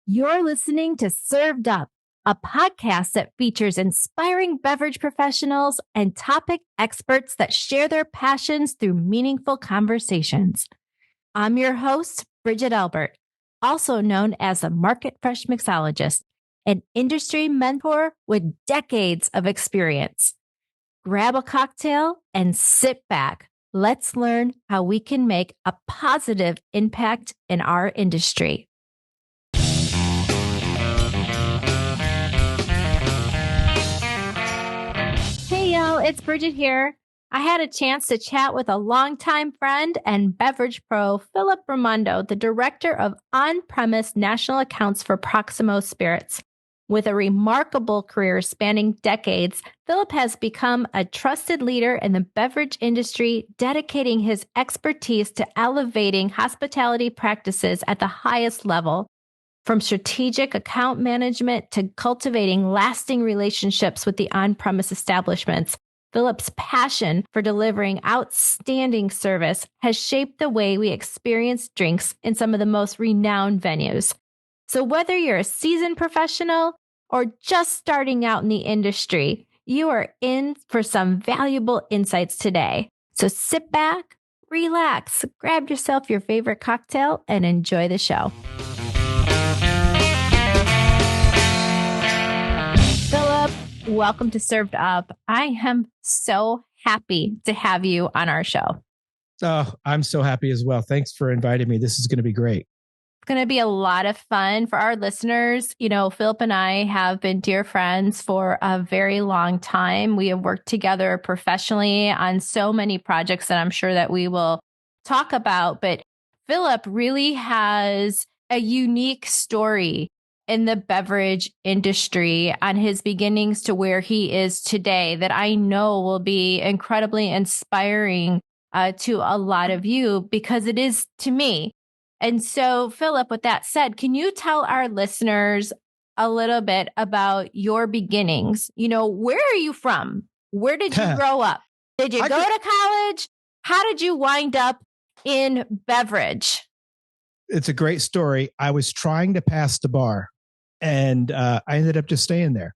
You're listening to Served Up, a podcast that features inspiring beverage professionals and topic experts that share their passions through meaningful conversations. I'm your host, Bridget Albert, also known as a Market Fresh Mixologist, an industry mentor with decades of experience. Grab a cocktail and sit back. Let's learn how we can make a positive impact in our industry. Hey, y'all, it's Bridget here. I had a chance to chat with a longtime friend and beverage pro, Philip Raimondo, the director of on-premise national accounts for Proximo Spirits. With a remarkable career spanning decades, Philip has become a trusted leader in the beverage industry, dedicating his expertise to elevating hospitality practices at the highest level. From strategic account management to cultivating lasting relationships with the on-premise establishments, Philip's passion for delivering outstanding service has shaped the way we experience drinks in some of the most renowned venues. So whether you're a seasoned professional or just starting out in the industry, you are in for some valuable insights today. So sit back, relax, grab yourself your favorite cocktail, and enjoy the show. Philip, welcome to Served Up. I am so happy to have you on our show. Oh, I'm so happy as well. Thanks for inviting me. This is going to be great. It's going to be a lot of fun for our listeners. You know, Philip and I have been dear friends for a very long time. We have worked together professionally on so many projects that I'm sure that we will talk about. But Philip really has a unique story in the beverage industry on his beginnings to where he is today that I know will be incredibly inspiring to a lot of you, because it is to me. And so, Philip, with that said, can you tell our listeners a little bit about your beginnings? You know, where are you from? Where did you grow up? Did you go to college? How did you wind up in beverage? It's a great story. I was trying to pass the bar, and I ended up just staying there.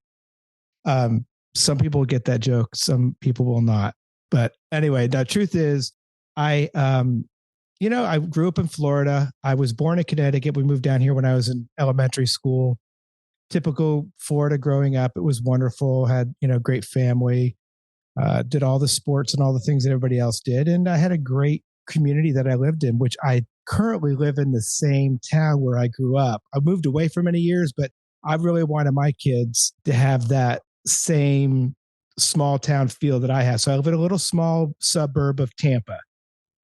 Some people get that joke. Some people will not. But anyway, the truth is, I grew up in Florida. I was born in Connecticut. We moved down here when I was in elementary school. Typical Florida growing up. It was wonderful. Had, great family. Did all the sports and all the things that everybody else did. And I had a great community that I lived in, which I currently live in the same town where I grew up. I moved away for many years, but I really wanted my kids to have that same small town feel that I have. So I live in a little small suburb of Tampa.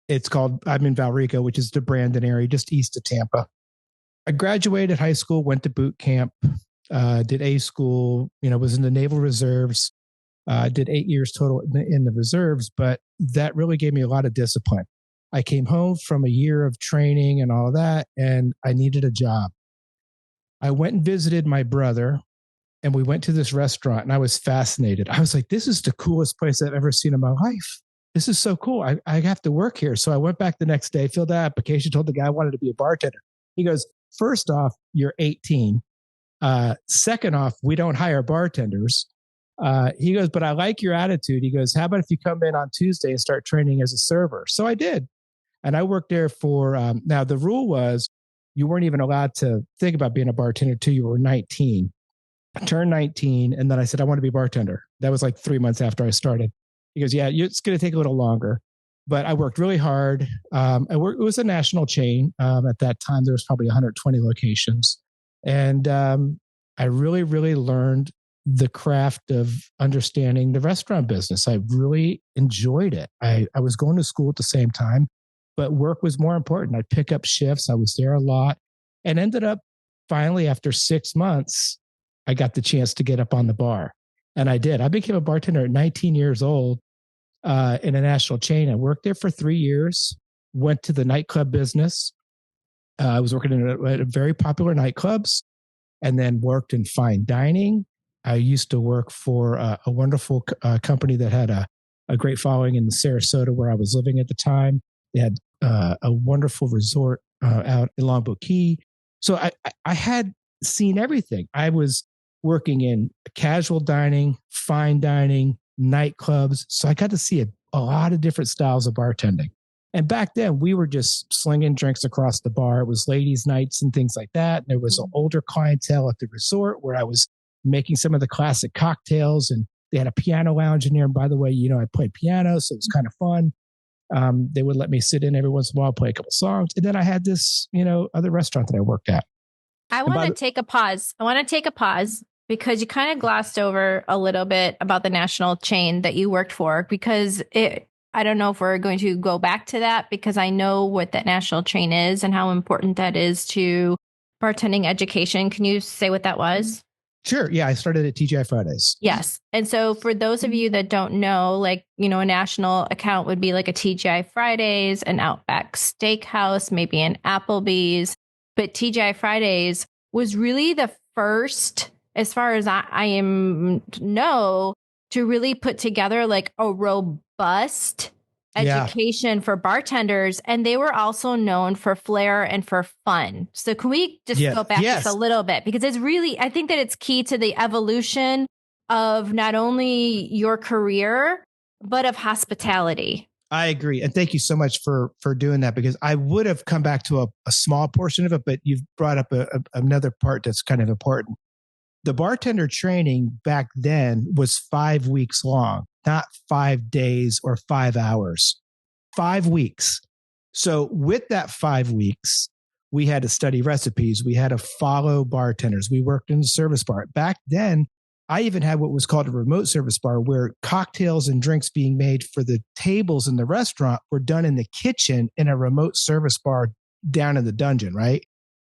I'm in Valrico, which is the Brandon area, just east of Tampa. I graduated high school, went to boot camp, did A school, was in the Naval Reserves, did 8 years total in the reserves, but that really gave me a lot of discipline. I came home from a year of training and all that, and I needed a job. I went and visited my brother, and we went to this restaurant, and I was fascinated. I was like, this is the coolest place I've ever seen in my life. This is so cool. I have to work here. So I went back the next day, filled out an application, told the guy I wanted to be a bartender. He goes, first off, you're 18. Second off, we don't hire bartenders. He goes, but I like your attitude. He goes, how about if you come in on Tuesday and start training as a server? So I did. And I worked there for, now the rule was you weren't even allowed to think about being a bartender until you were 19. I turned 19. And then I said, I want to be a bartender. That was like 3 months after I started. He goes, yeah, it's going to take a little longer, but I worked really hard. It was a national chain. At that time, there was probably 120 locations. And I really, really learned the craft of understanding the restaurant business. I really enjoyed it. I was going to school at the same time, but work was more important. I'd pick up shifts. I was there a lot, and ended up finally, after 6 months, I got the chance to get up on the bar. And I did. I became a bartender at 19 years old. In a national chain. I worked there for 3 years, went to the nightclub business. I was working in a very popular nightclubs, and then worked in fine dining. I used to work for a wonderful company that had a great following in Sarasota, where I was living at the time. They had a wonderful resort out in Longboat Key. So I had seen everything. I was working in casual dining, fine dining, nightclubs. So I got to see a lot of different styles of bartending. And back then, we were just slinging drinks across the bar. It was ladies' nights and things like that. And there was an older clientele at the resort where I was making some of the classic cocktails. And they had a piano lounge in there. And by the way, I played piano, so it was kind of fun. They would let me sit in every once in a while, play a couple songs. And then I had this, other restaurant that I worked at. I want to take a pause. Because you kind of glossed over a little bit about the national chain that you worked for, because I don't know if we're going to go back to that, because I know what that national chain is and how important that is to bartending education. Can you say what that was? Sure. Yeah. I started at TGI Fridays. Yes. And so for those of you that don't know, a national account would be like a TGI Fridays, an Outback Steakhouse, maybe an Applebee's. But TGI Fridays was really the first, as far as I know, to really put together like a robust education for bartenders. And they were also known for flair and for fun. So can we just go back just a little bit? Because it's really, I think that it's key to the evolution of not only your career, but of hospitality. I agree. And thank you so much for doing that, because I would have come back to a small portion of it, but you've brought up another part that's kind of important. The bartender training back then was 5 weeks long, not 5 days or 5 hours, 5 weeks. So with that 5 weeks, we had to study recipes. We had to follow bartenders. We worked in the service bar. Back then, I even had what was called a remote service bar, where cocktails and drinks being made for the tables in the restaurant were done in the kitchen in a remote service bar down in the dungeon, right?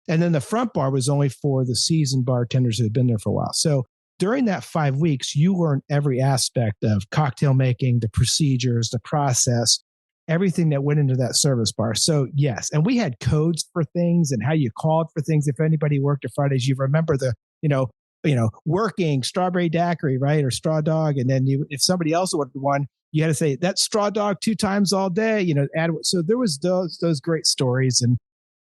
And then the front bar was only for the seasoned bartenders who had been there for a while. So during that 5 weeks, you learn every aspect of cocktail making, the procedures, the process, everything that went into that service bar. So yes, and we had codes for things and how you called for things. If anybody worked at Fridays, you remember the, working strawberry daiquiri, right? Or straw dog. And then if somebody else ordered one, you had to say that straw dog 2 times all day, so there was those great stories. And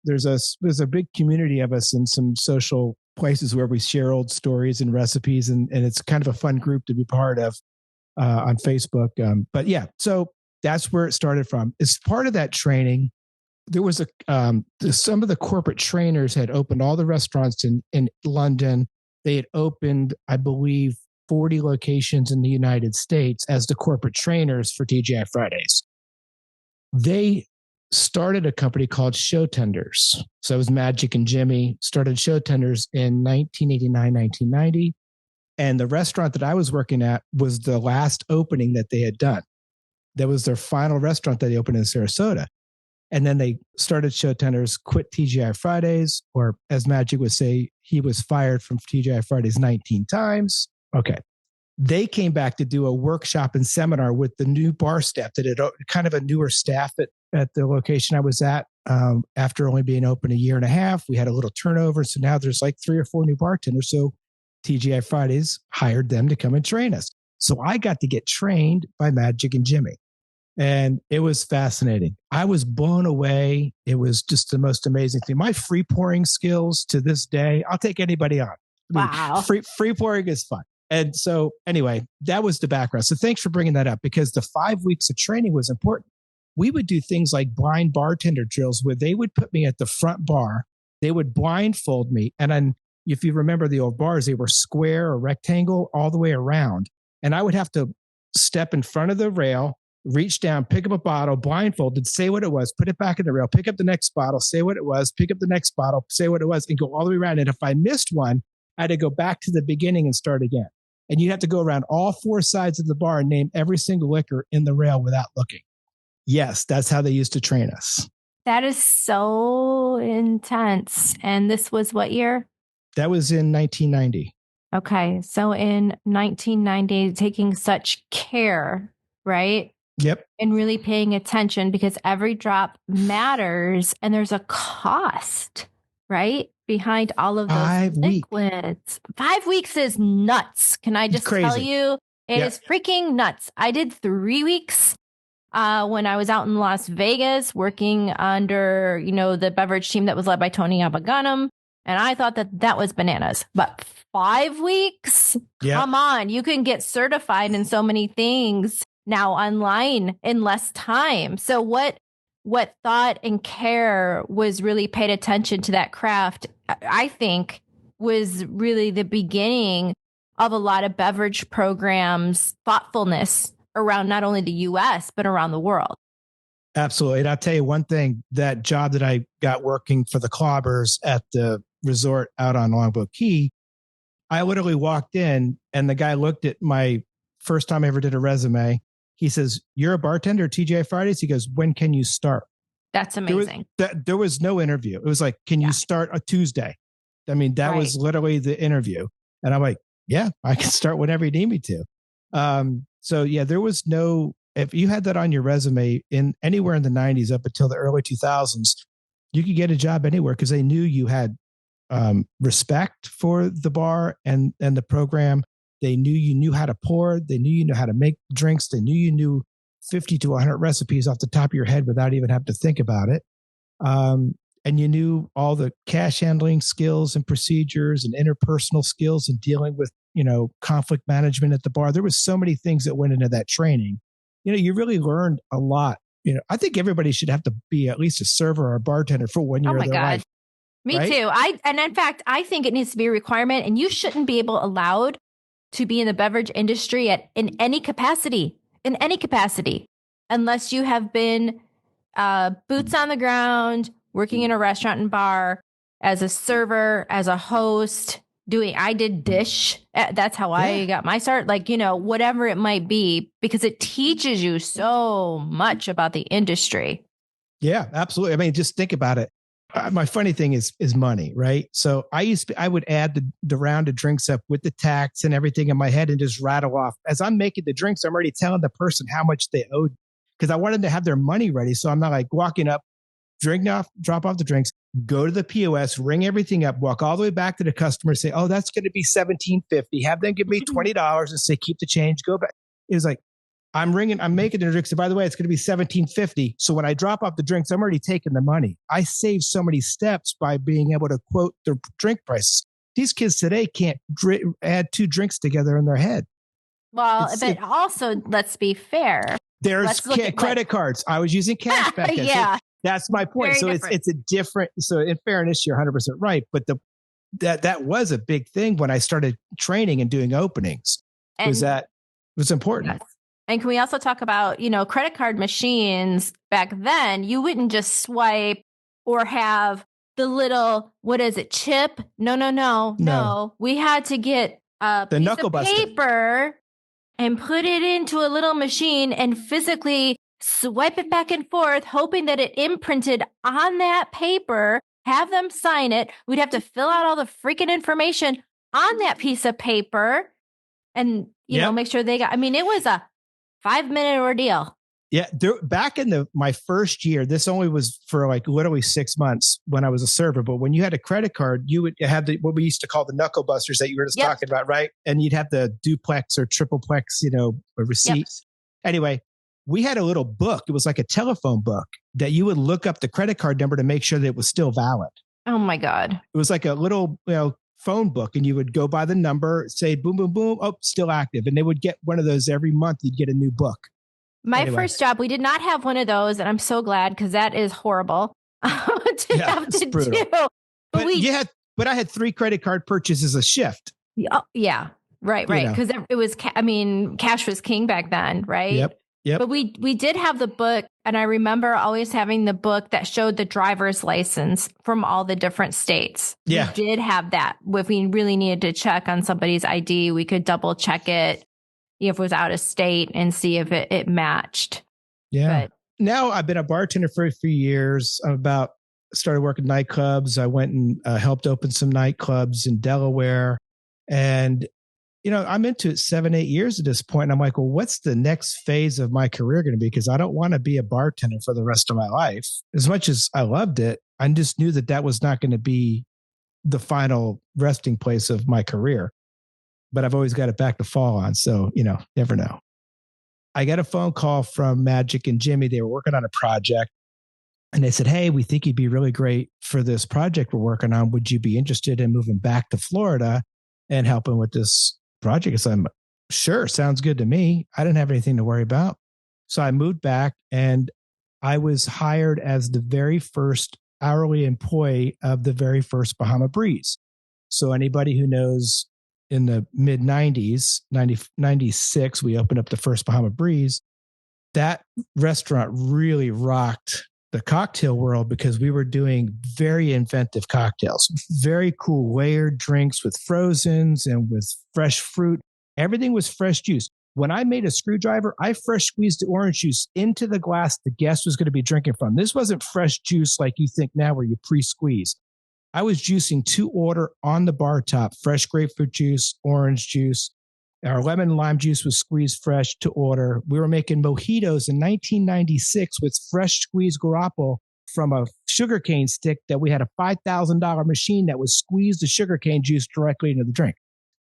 there's a big community of us in some social places where we share old stories and recipes. And it's kind of a fun group to be part of on Facebook. But yeah, so that's where it started from. As part of that training, there was some of the corporate trainers had opened all the restaurants in London. They had opened, I believe, 40 locations in the United States as the corporate trainers for TGI Fridays. They started a company called Show Tenders. So it was Magic and Jimmy started Show Tenders in 1989, 1990. And the restaurant that I was working at was the last opening that they had done. That was their final restaurant that they opened in Sarasota. And then they started Show Tenders, quit TGI Fridays, or as Magic would say, he was fired from TGI Fridays 19 times. Okay. They came back to do a workshop and seminar with the new bar staff that had kind of a newer staff at the location I was at. After only being open a year and a half, we had a little turnover. So now there's like 3 or 4 new bartenders. So TGI Fridays hired them to come and train us. So I got to get trained by Magic and Jimmy. And it was fascinating. I was blown away. It was just the most amazing thing. My free pouring skills to this day, I'll take anybody on. Wow. Free pouring is fun. And so anyway, that was the background. So thanks for bringing that up, because the 5 weeks of training was important. We would do things like blind bartender drills where they would put me at the front bar. They would blindfold me. And then if you remember the old bars, they were square or rectangle all the way around. And I would have to step in front of the rail, reach down, pick up a bottle, blindfolded, say what it was, put it back in the rail, pick up the next bottle, say what it was, pick up the next bottle, say what it was, and go all the way around. And if I missed one, I had to go back to the beginning and start again. And you'd have to go around all 4 sides of the bar and name every single liquor in the rail without looking. Yes, that's how they used to train us. That is so intense. And this was what year? That was in 1990. Okay. So in 1990, taking such care, right? Yep. And really paying attention, because every drop matters and there's a cost, right? Behind all of those liquids. 5 weeks is nuts. Can I just tell you? It is freaking nuts. I did 3 weeks when I was out in Las Vegas working under, the beverage team that was led by Tony Abaganum. And I thought that that was bananas. But 5 weeks? Yep. Come on. You can get certified in so many things now online in less time. So what thought and care was really paid attention to that craft, I think, was really the beginning of a lot of beverage programs, thoughtfulness around not only the US, but around the world. Absolutely. And I'll tell you one thing, that job that I got working for the Clobbers at the resort out on Longboat Key, I literally walked in and the guy looked at my first time I ever did a resume. He says, "You're a bartender at TGI Fridays?" He goes, "When can you start?" That's amazing. There was no interview. It was like, "Can you start a Tuesday?" I mean, that was literally the interview. And I'm like, "Yeah, I can start whenever you need me to." So yeah, there was no, if you had that on your resume in anywhere in the 90s up until the early 2000s, you could get a job anywhere because they knew you had respect for the bar and the program. They knew you knew how to pour. They knew you knew how to make drinks. They knew you knew 50 to 100 recipes off the top of your head without even having to think about it. And you knew all the cash handling skills and procedures and interpersonal skills and dealing with, conflict management at the bar. There was so many things that went into that training. You really learned a lot. I think everybody should have to be at least a server or a bartender for 1 year of their life. Me too. And in fact, I think it needs to be a requirement, and you shouldn't be allowed to be in the beverage industry in any capacity, unless you have been boots on the ground, working in a restaurant and bar as a server, as a host, I did dish. That's how I got my start. Whatever it might be, because it teaches you so much about the industry. Yeah, absolutely. I mean, just think about it. My funny thing is money, right? So I would add the round of drinks up with the tax and everything in my head and just rattle off. As I'm making the drinks, I'm already telling the person how much they owed because I wanted to have their money ready. So I'm not like walking up, drop off the drinks, go to the POS, ring everything up, walk all the way back to the customer, say, "Oh, that's going to be $17.50." Have them give me $20 and say, "Keep the change." Go back. It was like, I'm making the drinks. And by the way, it's going to be $17.50. So when I drop off the drinks, I'm already taking the money. I save so many steps by being able to quote the drink prices. These kids today can't add 2 drinks together in their head. Well, but also, let's be fair. There's credit cards. I was using cash back then. Yeah. So that's my point. So it's a different. So in fairness, you're 100% right. But that was a big thing when I started training and doing openings. It was important. Yes. And can we also talk about, credit card machines back then? You wouldn't just swipe or have the little, chip? No. We had to get a piece of paper and put it into a little machine and physically swipe it back and forth, hoping that it imprinted on that paper, have them sign it. We'd have to fill out all the freaking information on that piece of paper and, make sure they got, it was a 5-minute ordeal. Yeah. Back in my first year, this only was for literally 6 months when I was a server. But when you had a credit card, you would have what we used to call the knuckle busters that you were just talking about, right? And you'd have the duplex or tripleplex, receipts. Yep. Anyway, we had a little book. It was like a telephone book that you would look up the credit card number to make sure that it was still valid. Oh my God. It was like a little, phone book, and you would go by the number, say boom, boom, boom. Oh, still active. And they would get one of those every month. You'd get a new book. My first job, we did not have one of those. And I'm so glad because that is horrible to have to brutal. do. But I had 3 credit card purchases a shift. Oh, yeah. Right. Because it was, cash was king back then. Right. Yep. But we did have the book, and I remember always having the book that showed the driver's license from all the different states. Yeah. We did have that. If we really needed to check on somebody's ID, we could double check it if it was out of state and see if it matched. Yeah. But now I've been a bartender for a few years. Started working nightclubs. I went and helped open some nightclubs in Delaware. And I'm into it 7-8 years at this point. And I'm like, well, what's the next phase of my career going to be? Because I don't want to be a bartender for the rest of my life. As much as I loved it, I just knew that was not going to be the final resting place of my career. But I've always got it back to fall on. So, never know. I got a phone call from Magic and Jimmy. They were working on a project. And they said, hey, we think you'd be really great for this project we're working on. Would you be interested in moving back to Florida and helping with this project? So I'm sure, sounds good to me. I didn't have anything to worry about. So I moved back and I was hired as the very first hourly employee of the very first Bahama Breeze. So anybody who knows, in the mid 90s, 96, we opened up the first Bahama Breeze. That restaurant really rocked the cocktail world because we were doing very inventive cocktails, very cool layered drinks with frozens and with fresh fruit. Everything was fresh juice. When I made a screwdriver, I fresh squeezed the orange juice into the glass the guest was going to be drinking from. This wasn't fresh juice like you think now where you pre-squeeze. I was juicing to order on the bar top, fresh grapefruit juice, orange juice. Our lemon and lime juice was squeezed fresh to order. We were making mojitos in 1996 with fresh squeezed grappa from a sugarcane stick that we had a $5,000 machine that was squeezed the sugarcane juice directly into the drink.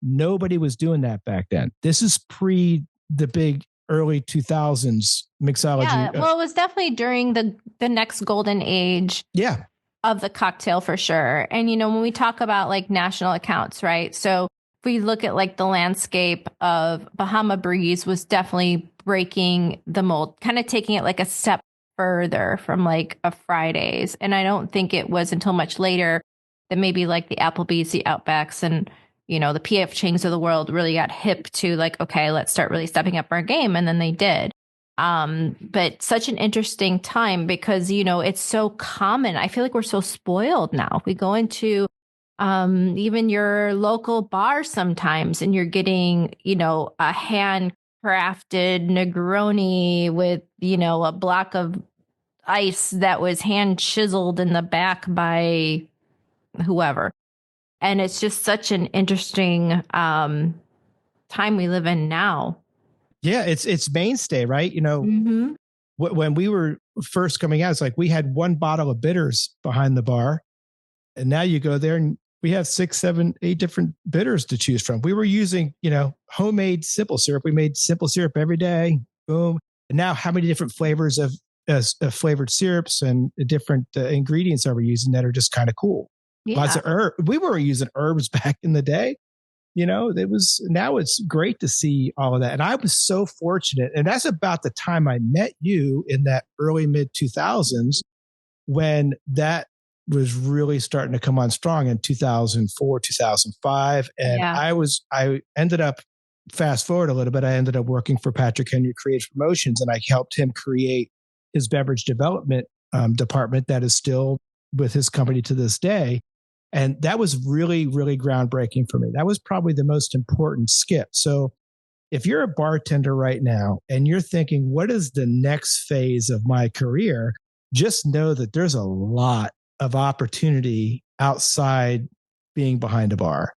Nobody was doing that back then. This is pre the big early 2000s mixology. Yeah, well, it was definitely during the next golden age. Yeah. Of the cocktail for sure. And, you know, when we talk about like national accounts, right? So if we look at like the landscape of Bahama Breeze was definitely breaking the mold, kind of taking it like a step further from like a Fridays. And I don't think it was until much later that maybe like the Applebee's, the Outbacks, and, you know, the PF Chang's of the world really got hip to like, okay, let's start really stepping up our game. And then they did. But such an interesting time because, you know, it's so common. I feel like we're so spoiled now. We go into even your local bar sometimes and you're getting, you know, a handcrafted Negroni with, you know, a block of ice that was hand chiseled in the back by whoever. And it's just such an interesting time we live in now. Yeah, it's mainstay, right? You know, when we were first coming out, it's like we had one bottle of bitters behind the bar. And now you go there and we have 6, 7, 8 different bitters to choose from. We were using, you know, homemade simple syrup. We made simple syrup every day. Boom. And now how many different flavors of flavored syrups and different ingredients are we using that are just kind of cool? Yeah. Lots of herbs. We were using herbs back in the day. You know, now it's great to see all of that. And I was so fortunate. And that's about the time I met you in that early mid 2000s when that was really starting to come on strong in 2004, 2005. And yeah. I ended up, fast forward a little bit, I ended up working for Patrick Henry Creative Promotions and I helped him create his beverage development department that is still with his company to this day. And that was really, really groundbreaking for me. That was probably the most important skip. So if you're a bartender right now and you're thinking, what is the next phase of my career? Just know that there's a lot of opportunity outside being behind a bar.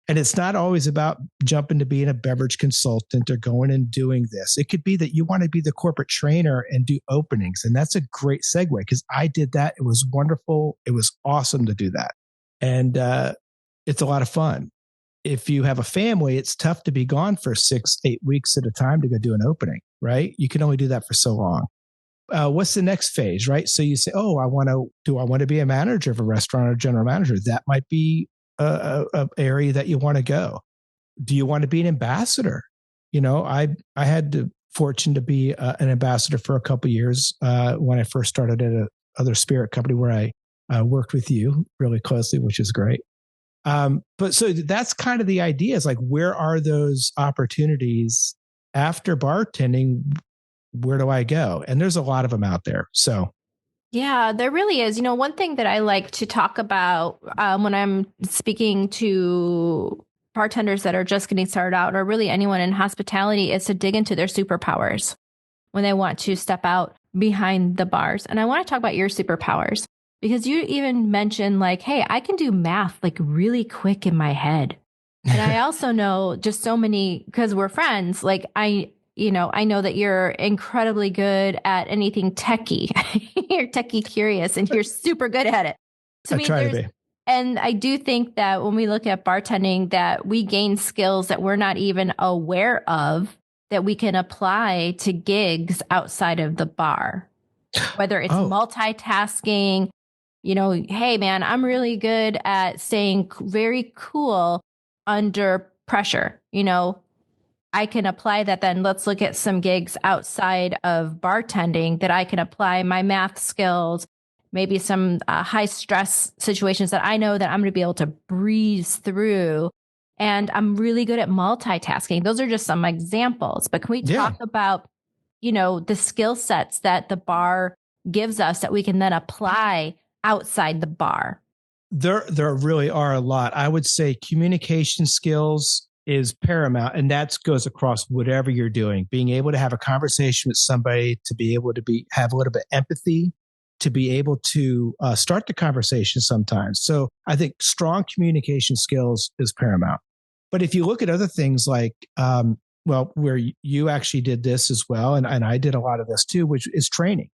And it's not always about jumping to being a beverage consultant or going and doing this. It could be that you want to be the corporate trainer and do openings. And that's a great segue because I did that. It was wonderful. It was awesome to do that. And it's a lot of fun. If you have a family, it's tough to be gone for 6, 8 weeks at a time to go do an opening, right? You can only do that for so long. What's the next phase, right? So you say, oh, do I want to be a manager of a restaurant or general manager? That might be a area that you want to go. Do you want to be an ambassador? You know, I had the fortune to be an ambassador for a couple of years when I first started at another spirit company where I worked with you really closely, which is great. But so that's kind of the idea is like, where are those opportunities after bartending? Where do I go? And there's a lot of them out there. So. Yeah, there really is. You know, one thing that I like to talk about when I'm speaking to bartenders that are just getting started out or really anyone in hospitality is to dig into their superpowers when they want to step out behind the bars. And I want to talk about your superpowers. Because you even mentioned like, hey, I can do math like really quick in my head. And I also know just so many, because we're friends, like I know that you're incredibly good at anything techie. You're techie curious and you're super good at it. So, I try to be. And I do think that when we look at bartending, that we gain skills that we're not even aware of that we can apply to gigs outside of the bar. whether it's Oh, multitasking, hey man, I'm really good at staying very cool under pressure. I can apply that. Then let's look at some gigs outside of bartending that I can apply my math skills, maybe some high stress situations that I know that I'm going to be able to breeze through. And I'm really good at multitasking. Those are just some examples. But can we yeah. talk about, the skill sets that the bar gives us that we can then apply outside the bar? There really are a lot. I would say communication skills is paramount, and that goes across whatever you're doing. Being able to have a conversation with somebody, to be able to have a little bit of empathy, to be able to start the conversation sometimes. So I think strong communication skills is paramount. But if you look at other things like, where you actually did this as well, and I did a lot of this too, which is training.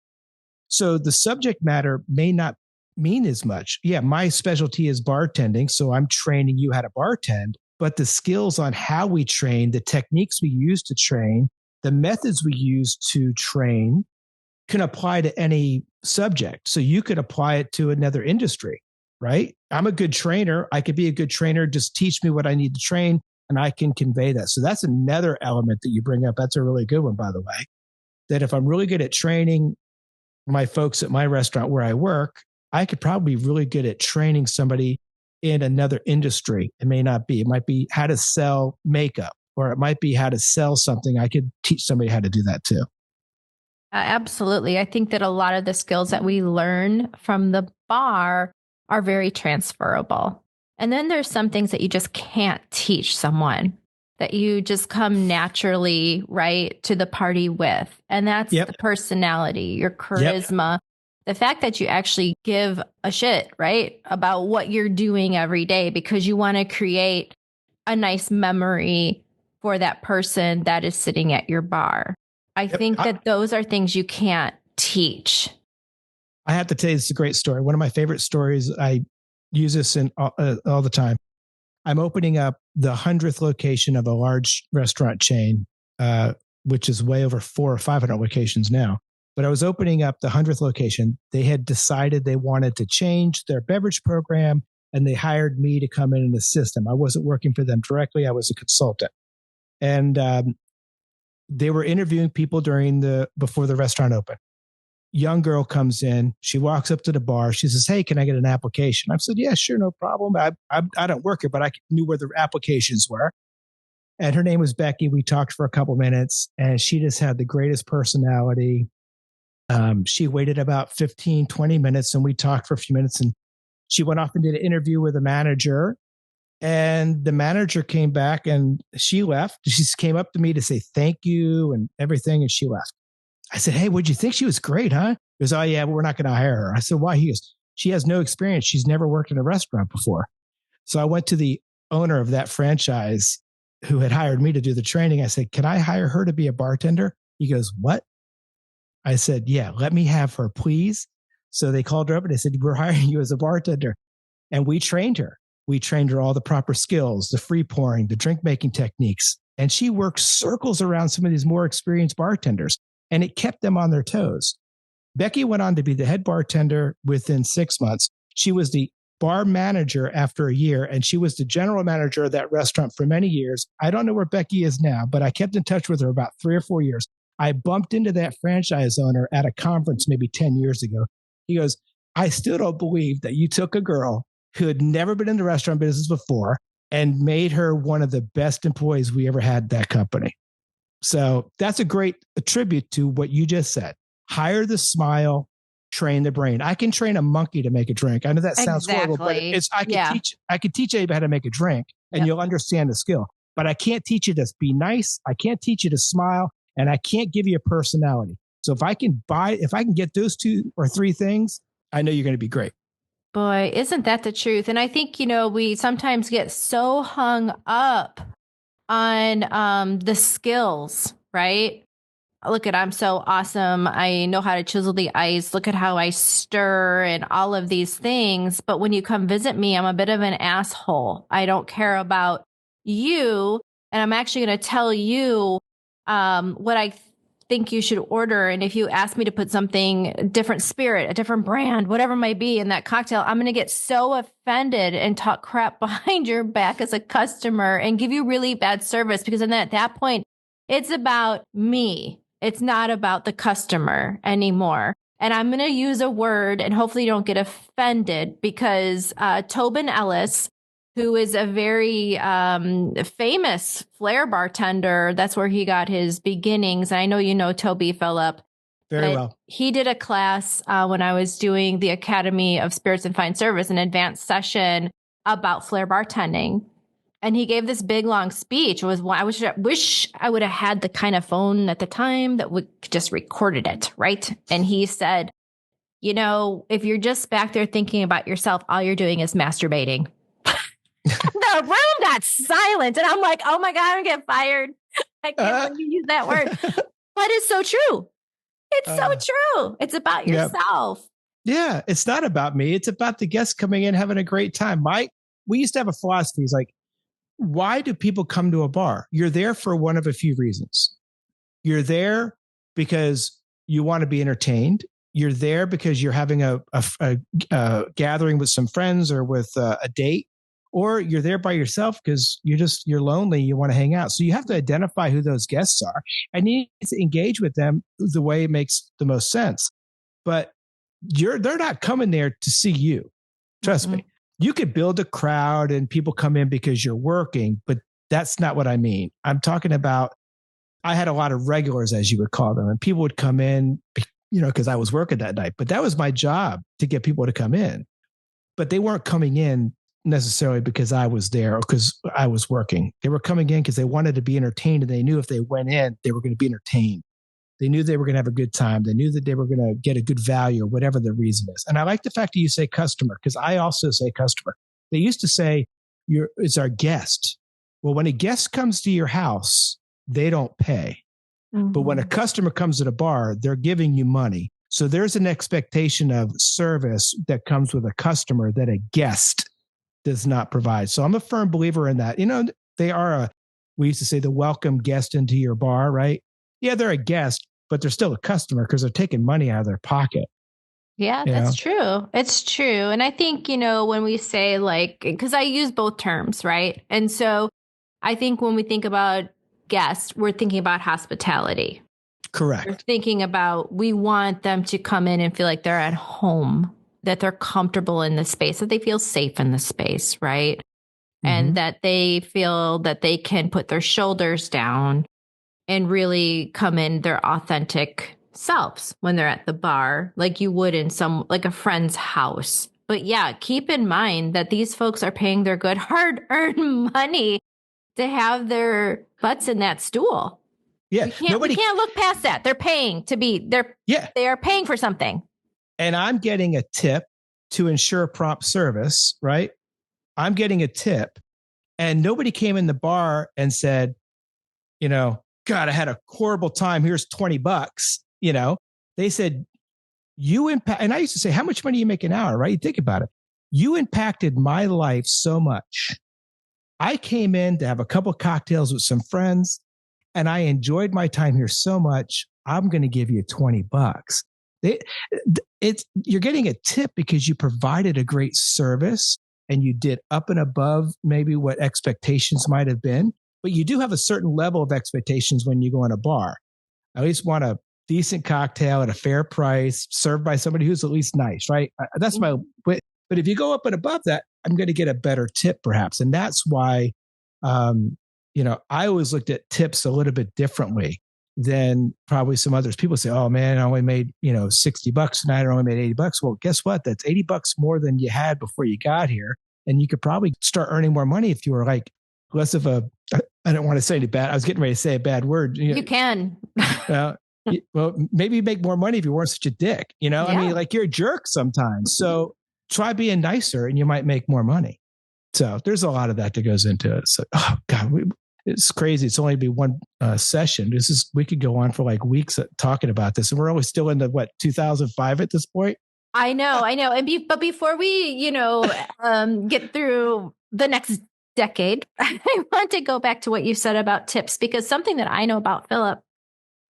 So the subject matter may not mean as much. Yeah, my specialty is bartending, so I'm training you how to bartend, but the skills on how we train, the techniques we use to train, the methods we use to train can apply to any subject. So you could apply it to another industry, right? I'm a good trainer. I could be a good trainer. Just teach me what I need to train and I can convey that. So that's another element that you bring up. That's a really good one, by the way, that if I'm really good at training my folks at my restaurant where I work, I could probably be really good at training somebody in another industry. It may not be. It might be how to sell makeup, or it might be how to sell something. I could teach somebody how to do that too. Absolutely. I think that a lot of the skills that we learn from the bar are very transferable. And then there's some things that you just can't teach someone, that you just come naturally right to the party with. And that's Yep. the personality, your Yep. charisma, the fact that you actually give a shit, right, about what you're doing every day because you want to create a nice memory for that person that is sitting at your bar. I Yep. think that those are things you can't teach. I have to tell you, it's a great story. One of my favorite stories. I use this in all the time. I'm opening up the 100th location of a large restaurant chain, which is way over 400 or 500 locations now. But I was opening up the 100th location. They had decided they wanted to change their beverage program, and they hired me to come in and assist them. I wasn't working for them directly. I was a consultant. And they were interviewing people before the restaurant opened. Young girl comes in. She walks up to the bar. She says, "Hey, can I get an application?" I said, "Yeah, sure, no problem. I don't work here, but I knew where the applications were." And her name was Becky. We talked for a couple minutes, and she just had the greatest personality. She waited about 15, 20 minutes, and we talked for a few minutes. And she went off and did an interview with a manager. And the manager came back and she left. She came up to me to say thank you and everything, and she left. I said, "Hey, what'd you think? She was great, huh?" He goes, "Oh, yeah, but we're not going to hire her." I said, "Why?" He goes, "She has no experience. She's never worked in a restaurant before." So I went to the owner of that franchise who had hired me to do the training. I said, "Can I hire her to be a bartender?" He goes, "What?" I said, "Yeah, let me have her, please." So they called her up and they said, "We're hiring you as a bartender." And we trained her. We trained her all the proper skills, the free pouring, the drink making techniques. And she worked circles around some of these more experienced bartenders, and it kept them on their toes. Becky went on to be the head bartender within 6 months. She was the bar manager after a year, and she was the general manager of that restaurant for many years. I don't know where Becky is now, but I kept in touch with her about 3 or 4 years. I bumped into that franchise owner at a conference maybe 10 years ago. He goes, "I still don't believe that you took a girl who had never been in the restaurant business before and made her one of the best employees we ever had at that company." So that's a great tribute to what you just said. Hire the smile, train the brain. I can train a monkey to make a drink. I know that sounds horrible, but I could teach anybody how to make a drink, and you'll understand the skill. But I can't teach you to be nice. I can't teach you to smile, and I can't give you a personality. So if I can get those 2 or 3 things, I know you're going to be great. Boy, isn't that the truth? And I think, we sometimes get so hung up on the skills, right? Look at, I'm so awesome. I know how to chisel the ice. Look at how I stir and all of these things. But when you come visit me, I'm a bit of an asshole. I don't care about you. And I'm actually going to tell you what I think you should order. And if you ask me to put something, a different spirit, a different brand, whatever it might be in that cocktail, I'm going to get so offended and talk crap behind your back as a customer and give you really bad service, because then at that point, it's about me. It's not about the customer anymore. And I'm going to use a word, and hopefully you don't get offended, because Tobin Ellis, who is a very famous flair bartender, that's where he got his beginnings. And I know you know Toby, Philip. Very well. He did a class when I was doing the Academy of Spirits and Fine Service, an advanced session about flair bartending. And he gave this big, long speech. It was I wish I would have had the kind of phone at the time that would just recorded it, right? And he said, you know, if you're just back there thinking about yourself, all you're doing is masturbating. The room got silent. And I'm like, oh my God, I'm getting fired. I can't believe you use that word. But it's so true. It's so true. It's about yourself. Yeah. It's not about me. It's about the guests coming in, having a great time. We used to have a philosophy. It's like, why do people come to a bar? You're there for one of a few reasons. You're there because you want to be entertained. You're there because you're having a gathering with some friends or with a date, or you're there by yourself because you're lonely. You want to hang out. So you have to identify who those guests are, and you need to engage with them the way it makes the most sense. But they're not coming there to see you. Trust me. You could build a crowd and people come in because you're working, but that's not what I mean. I'm talking about, I had a lot of regulars, as you would call them, and people would come in, you know, because I was working that night, but that was my job, to get people to come in. But they weren't coming in necessarily because I was there or because I was working. They were coming in because they wanted to be entertained, and they knew if they went in, they were going to be entertained. They knew they were going to have a good time. They knew that they were going to get a good value, or whatever the reason is. And I like the fact that you say customer, because I also say customer. They used to say it's our guest. Well, when a guest comes to your house, they don't pay. But when a customer comes to the bar, they're giving you money. So there's an expectation of service that comes with a customer that a guest does not provide. So I'm a firm believer in that. You know, we used to say the welcome guest into your bar, right? Yeah, they're a guest, but they're still a customer because they're taking money out of their pocket. Yeah, that's true. It's true. And I think, you know, when we say because I use both terms, right? And so I think when we think about guests, we're thinking about hospitality. Correct. We're thinking about, we want them to come in and feel like they're at home, that they're comfortable in the space, that they feel safe in the space, right? And that they feel that they can put their shoulders down and really come in their authentic selves when they're at the bar, like you would in like a friend's house. But yeah, keep in mind that these folks are paying their good hard-earned money to have their butts in that stool. Yeah. We can't look past that. They're paying to be there. Yeah. They are paying for something. And I'm getting a tip to ensure prompt service, right? I'm getting a tip, and nobody came in the bar and said, you know, God, I had a horrible time. Here's $20. You know, they said, and I used to say, how much money do you make an hour, right? You think about it. You impacted my life so much. I came in to have a couple of cocktails with some friends, and I enjoyed my time here so much. I'm going to give you $20. You're getting a tip because you provided a great service and you did up and above maybe what expectations might have been. But you do have a certain level of expectations when you go in a bar. I at least want a decent cocktail at a fair price, served by somebody who's at least nice, right? That's my. But if you go up and above that, I'm going to get a better tip, perhaps, and that's why, you know, I always looked at tips a little bit differently than probably some others. People say, "Oh man, I only made $60 tonight, or only made $80." Well, guess what? That's $80 more than you had before you got here, and you could probably start earning more money if you were like less of a. I don't want to say any bad. I was getting ready to say a bad word. You can. Well, maybe you make more money if you weren't such a dick. You know, yeah. I mean, like you're a jerk sometimes. So try being nicer, and you might make more money. So there's a lot of that goes into it. So, oh God, it's crazy. It's only be one session. We could go on for like weeks talking about this, and we're always still in the 2005 at this point. I know. But before we, get through the next decade, I want to go back to what you said about tips, because something that I know about Philip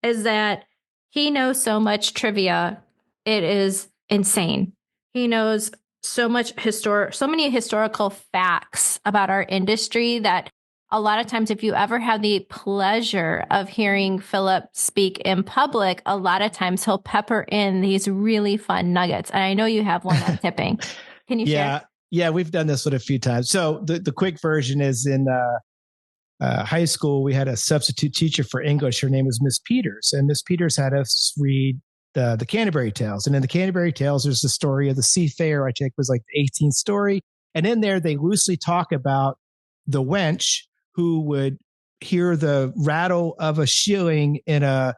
is that He knows so much trivia. It is insane. He knows so many historical facts about our industry that a lot of times, if you ever have the pleasure of hearing Philip speak in public, a lot of times he'll pepper in these really fun nuggets. And I know you have one on tipping. Can you share? Yeah, we've done this one a few times. So the quick version is in high school, we had a substitute teacher for English. Her name was Miss Peters, and Miss Peters had us read the Canterbury Tales. And in the Canterbury Tales, there's the story of the Seafarer, I think was like the 18th story. And in there, they loosely talk about the wench who would hear the rattle of a shilling in a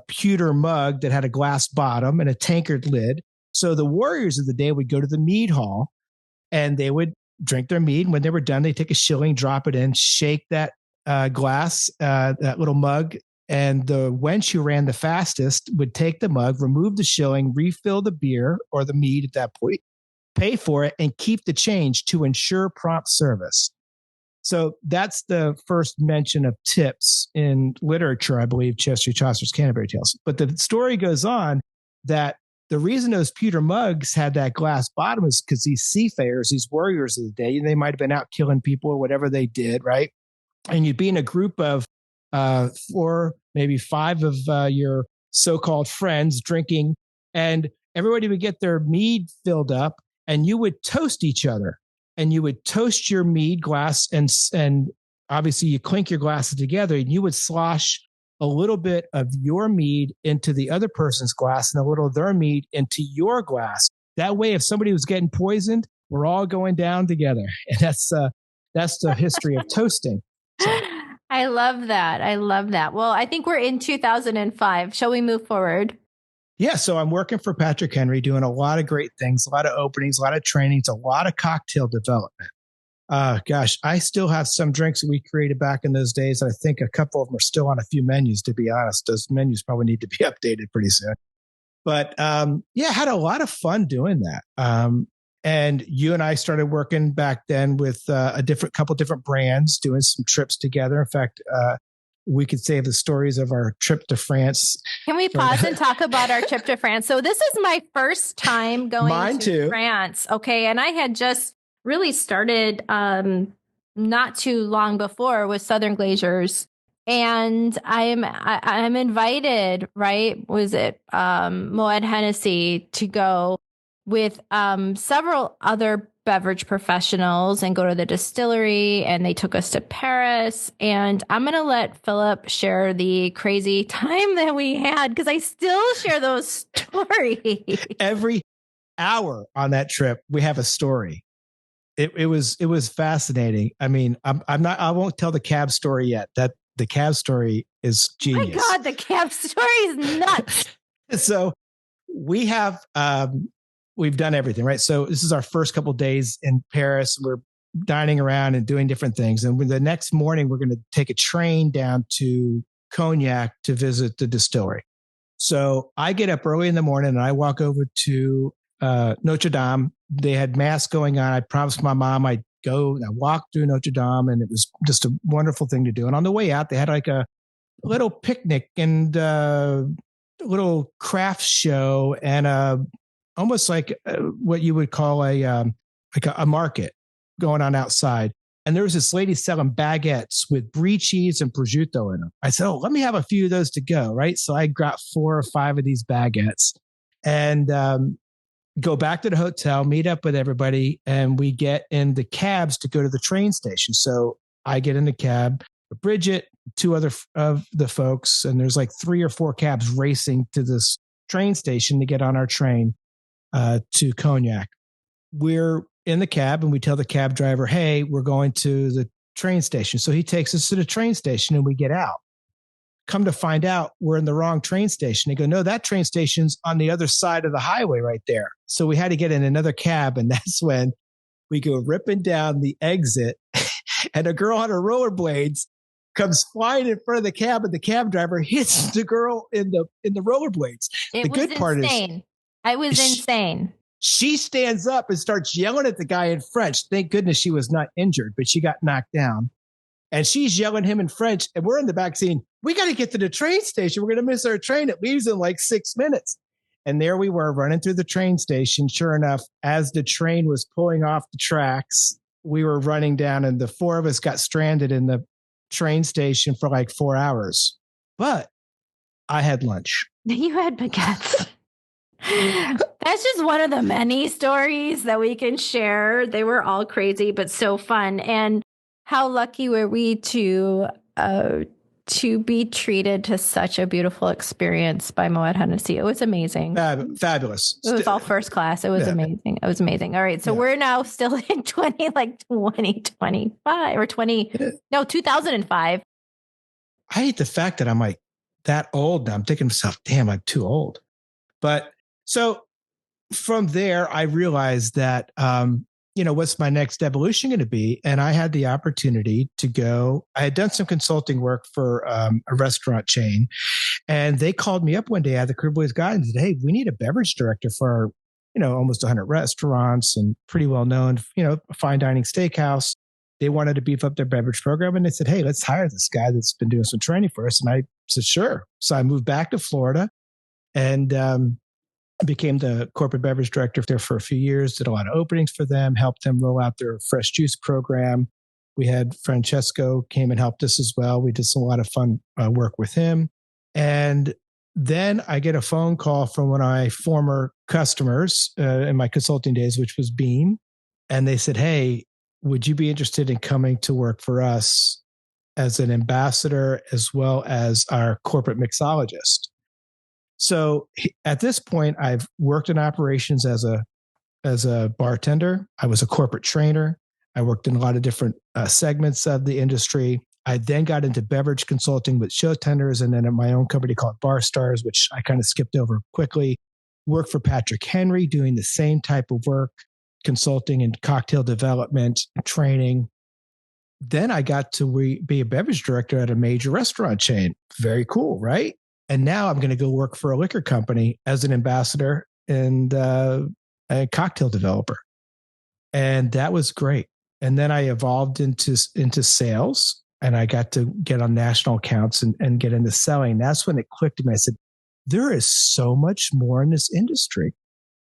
pewter mug that had a glass bottom and a tankard lid. So the warriors of the day would go to the mead hall and they would drink their mead. And when they were done, they take a shilling, drop it in, shake that glass, that little mug. And the wench who ran the fastest would take the mug, remove the shilling, refill the beer or the mead at that point, pay for it, and keep the change to ensure prompt service. So that's the first mention of tips in literature, I believe, Chester Chaucer's Canterbury Tales. But the story goes on that the reason those pewter mugs had that glass bottom is because these seafarers, these warriors of the day, they might have been out killing people or whatever they did, right? And you'd be in a group of 4, maybe 5 of your so-called friends drinking, and everybody would get their mead filled up, and you would toast each other. And you would toast your mead glass, and obviously you clink your glasses together, and you would slosh a little bit of your mead into the other person's glass and a little of their mead into your glass. That way, if somebody was getting poisoned, we're all going down together. And that's the history of toasting. So. I love that. I love that. Well, I think we're in 2005. Shall we move forward? Yeah, so I'm working for Patrick Henry, doing a lot of great things, a lot of openings, a lot of trainings, a lot of cocktail development. Gosh, I still have some drinks that we created back in those days. I think a couple of them are still on a few menus, to be honest. Those menus probably need to be updated pretty soon. But yeah, had a lot of fun doing that. And you and I started working back then with a couple different brands, doing some trips together. In fact, we could save the stories of our trip to France. Can we pause and talk about our trip to France? So this is my first time going to France. Okay. And I had just really started not too long before with Southern Glaciers. And I'm invited, right? Was it Moet Hennessy to go with several other beverage professionals and go to the distillery, and they took us to Paris. And I'm going to let Philip share the crazy time that we had, because I still share those stories. Every hour on that trip, we have a story. It was fascinating. I mean, I won't tell the cab story yet. That the cab story is genius. My God, the cab story is nuts. So we have, we've done everything, right? So this is our first couple of days in Paris. We're dining around and doing different things. And the next morning, we're going to take a train down to Cognac to visit the distillery. So I get up early in the morning and I walk over to Notre Dame. They had mass going on. I promised my mom I'd go and I walked through Notre Dame, and it was just a wonderful thing to do. And on the way out, they had like a little picnic and a little craft show and almost like what you would call a market going on outside. And there was this lady selling baguettes with brie cheese and prosciutto in them. I said, let me have a few of those to go, right? So I got 4 or 5 of these baguettes and go back to the hotel, meet up with everybody, and we get in the cabs to go to the train station. So I get in the cab, Bridget, 2 other of the folks, and there's like 3 or 4 cabs racing to this train station to get on our train to Cognac. We're in the cab and we tell the cab driver, hey, we're going to the train station. So he takes us to the train station and we get out. Come to find out we're in the wrong train station. They go, no, that train station's on the other side of the highway right there. So we had to get in another cab. And that's when we go ripping down the exit and a girl on her rollerblades comes flying in front of the cab, and the cab driver hits the girl in the rollerblades. The good part is I was insane. She stands up and starts yelling at the guy in French. Thank goodness she was not injured, but she got knocked down. And she's yelling him in French. And we're in the back saying, we got to get to the train station. We're going to miss our train. It leaves in like 6 minutes. And there we were running through the train station. Sure enough, as the train was pulling off the tracks, we were running down and the four of us got stranded in the train station for like 4 hours. But I had lunch. You had baguettes. That's just one of the many stories that we can share. They were all crazy, but so fun. And how lucky were we to be treated to such a beautiful experience by Moet Hennessy. It was amazing. Fabulous. It was all first class. It was amazing. It was amazing. All right. So we're now still in 2025 or 2005. I hate the fact that I'm like that old now. I'm thinking to myself, damn, I'm too old. But so from there, I realized that, what's my next evolution going to be? And I had the opportunity to go. I had done some consulting work for a restaurant chain, and they called me up one day out of the Career Boys Guide and said, hey, we need a beverage director for our, almost 100 restaurants and pretty well known, fine dining steakhouse. They wanted to beef up their beverage program. And they said, hey, let's hire this guy that's been doing some training for us. And I said, sure. So I moved back to Florida and became the corporate beverage director there for a few years, did a lot of openings for them, helped them roll out their fresh juice program. We had Francesco came and helped us as well. We did a lot of fun work with him. And then I get a phone call from one of my former customers in my consulting days, which was Beam. And they said, hey, would you be interested in coming to work for us as an ambassador as well as our corporate mixologist? So at this point, I've worked in operations as a bartender. I was a corporate trainer. I worked in a lot of different segments of the industry. I then got into beverage consulting with show tenders, and then at my own company called Bar Stars, which I kind of skipped over quickly. Worked for Patrick Henry, doing the same type of work, consulting and cocktail development, training. Then I got to be a beverage director at a major restaurant chain. Very cool, right? And now I'm going to go work for a liquor company as an ambassador and a cocktail developer. And that was great. And then I evolved into sales, and I got to get on national accounts and get into selling. That's when it clicked to me. I said, there is so much more in this industry.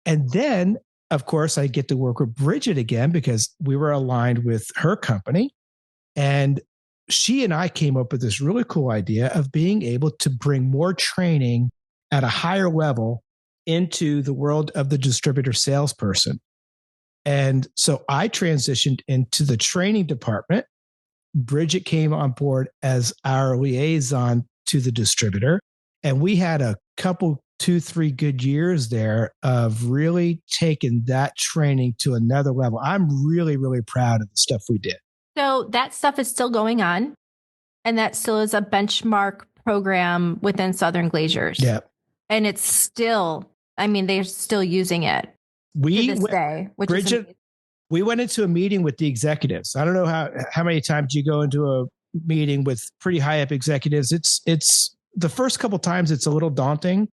And then, of course, I get to work with Bridget again because we were aligned with her company. And she and I came up with this really cool idea of being able to bring more training at a higher level into the world of the distributor salesperson. And so I transitioned into the training department. Bridget came on board as our liaison to the distributor. And we had a couple, 2-3 good years there of really taking that training to another level. I'm really, really proud of the stuff we did. So that stuff is still going on, and that still is a benchmark program within Southern Glaciers. Yeah. And it's still, they're still using it to this day, which Bridget, is amazing. We went into a meeting with the executives. I don't know how many times you go into a meeting with pretty high up executives. It's the first couple of times it's a little daunting,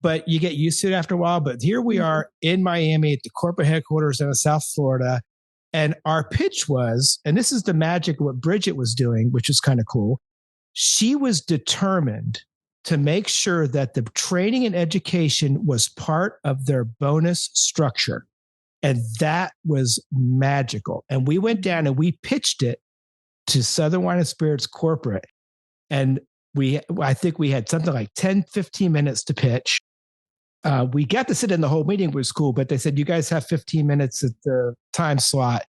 but you get used to it after a while. But here we are in Miami at the corporate headquarters in South Florida. And our pitch was, and this is the magic of what Bridget was doing, which is kind of cool. She was determined to make sure that the training and education was part of their bonus structure. And that was magical. And we went down and we pitched it to Southern Wine and Spirits corporate. And I think we had something like 10, 15 minutes to pitch. We got to sit in the whole meeting, which was cool, but they said, you guys have 15 minutes at the time slot.